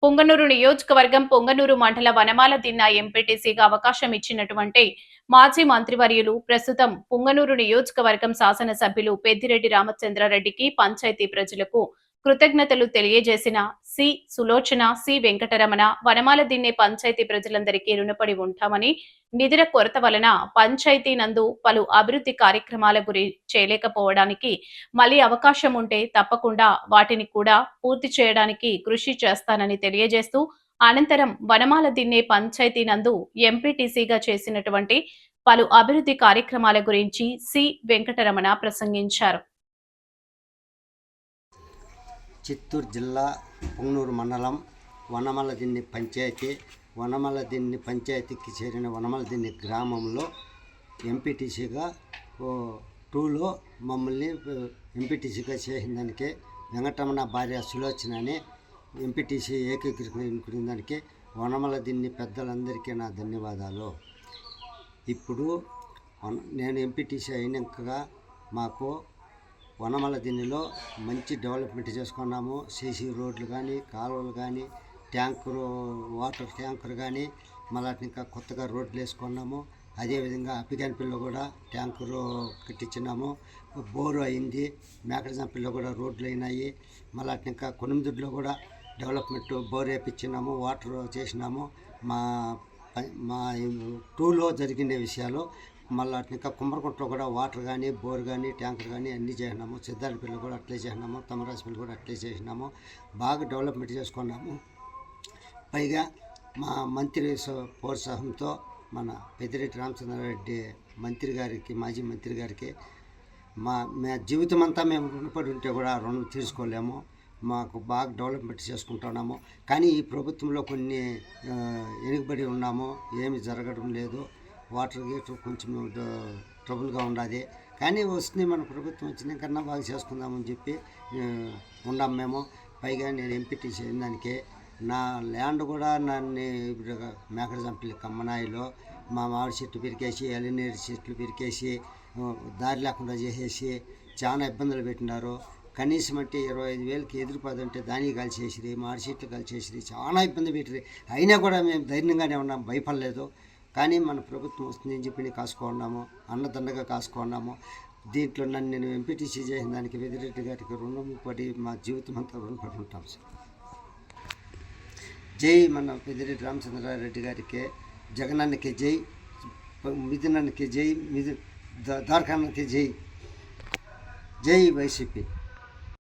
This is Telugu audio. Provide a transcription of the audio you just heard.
పొంగనూరు నియోజకవర్గం పొంగనూరు మండల వనమాల దిన్న ఎంపీటీసీగా అవకాశం ఇచ్చినటువంటి మాజీ మంత్రివర్యులు ప్రస్తుతం పొంగనూరు నియోజకవర్గం శాసనసభ్యులు పెద్దిరెడ్డి రామచంద్రారెడ్డికి పంచాయతీ ప్రజలకు కృతజ్ఞతలు తెలియజేసిన సి సులోచన సి వెంకటరమణ వనమాల దిన్నే పంచాయతీ ప్రజలందరికీ రుణపడి ఉంటామని నిధుల కొరత వలన పంచాయతీ నందు పలు అభివృద్ధి కార్యక్రమాల గురి చేయలేకపోవడానికి మళ్ళీ అవకాశం ఉంటే తప్పకుండా వాటిని కూడా పూర్తి చేయడానికి కృషి చేస్తానని తెలియజేస్తూ అనంతరం వనమాల దిన్నే పంచాయతీ నందు ఎంపీటీసీగా చేసినటువంటి పలు అభివృద్ధి కార్యక్రమాల గురించి సి వెంకటరమణ ప్రసంగించారు. చిత్తూరు జిల్లా పొంగనూరు మండలం వనమలదిన్ని పంచాయతీకి చేరిన వనమలదిన్ని గ్రామంలో ఎంపీటీసీగా 2లో మమ్మల్ని ఎంపీటీసీగా చేసిన దానికి వెంకటరమణ భార్య సులోచన అని ఎంపీటీసీ ఏకీకరించిన దానికి వనమలదిన్ని పెద్దలందరికీ నా ధన్యవాదాలు. ఇప్పుడు నేను ఎంపీటీసీ అయినాక మాకు వనమలదిన్నిలో మంచి డెవలప్మెంట్ చేసుకున్నాము. సీసీ రోడ్లు కానీ, కాలువలు కానీ, వాటర్ ట్యాంకర్ కానీ, మళ్ళీ ఇంకా కొత్తగా రోడ్లు వేసుకున్నాము. అదేవిధంగా అప్పిగానిపల్లిలో కూడా ట్యాంకరు కట్టించినాము. బోరు అయింది. మేకడజంపల్లిలో కూడా రోడ్లు అయినాయి. మళ్ళీ ఇంకా కొనుమదుడ్లో కూడా డెవలప్మెంట్ బోర్ వేయించినాము, వాటర్ చేసినాము. మా 2లో జరిగిన విషయాలు. మళ్ళీ ఇంకా కుమ్మరకుంటలో కూడా వాటర్ కానీ, బోర్ కానీ, ట్యాంకర్ కానీ అన్నీ చేసినాము. సిద్ధార్థపల్లి కూడా అట్లే చేసినాము. తమరాజపల్లి కూడా అట్లే చేసినాము. బాగా డెవలప్మెంట్ చేసుకున్నాము. పైగా మా మంత్రి ప్రోత్సాహంతో మన పెద్దిరెడ్డి రామచంద్రారెడ్డి మాజీ మంత్రి గారికి మా జీవితం అంతా మేము రుణపడి ఉంటే కూడా రుణం తీసుకోలేము. మాకు బాగా డెవలప్మెంట్ చేసుకుంటున్నాము. కానీ ఈ ప్రభుత్వంలో కొన్ని వెనుకబడి ఉన్నాము. ఏమి జరగడం లేదు. వాటర్ గీటర్ కొంచెం ట్రబుల్గా ఉన్నది. కానీ వస్తుంది, మన ప్రభుత్వం వచ్చిన కన్నా బాగా చేసుకుందామని చెప్పి ఉన్నాం మేము. పైగా నేను ఎంపీటీసీ అయిన దానికి నా ల్యాండ్ కూడా నన్ను మేకడజంపల్లి కమ్మనాయిలో మా మామిడి చెట్లు పెరికేసి, ఎలనీరు చెట్లు పెరికేసి, దారి లేకుండా చేసేసి చాలా ఇబ్బందులు పెట్టినారు. కనీసం అంటే 25,000కి ఎదురుపదంటే దానికి కలిసేసిరి, మామిడి చెట్లు కలిసేసిరి, చాలా ఇబ్బంది పెట్టిరి. అయినా కూడా మేము ధైర్యంగానే ఉన్నాం, భయపడలేదు. కానీ మన ప్రభుత్వం వస్తుందని చెప్పి కాసుకున్నాము, అన్నదండగా కాసుకున్నాము. దీంట్లో నేను ఎంపీటీసీ చేసిన దానికి పెద్దిరెడ్డి గారికి రుణపడి మా జీవితం అంతా రుణపడి ఉంటాం సార్. జై మన పెద్దిరెడ్డి రామచంద్రారెడ్డి గారికి, జగనన్నకి జై, మిథునన్నకి జై, ద్వారకాన్నకి జై, జై వైసీపీ.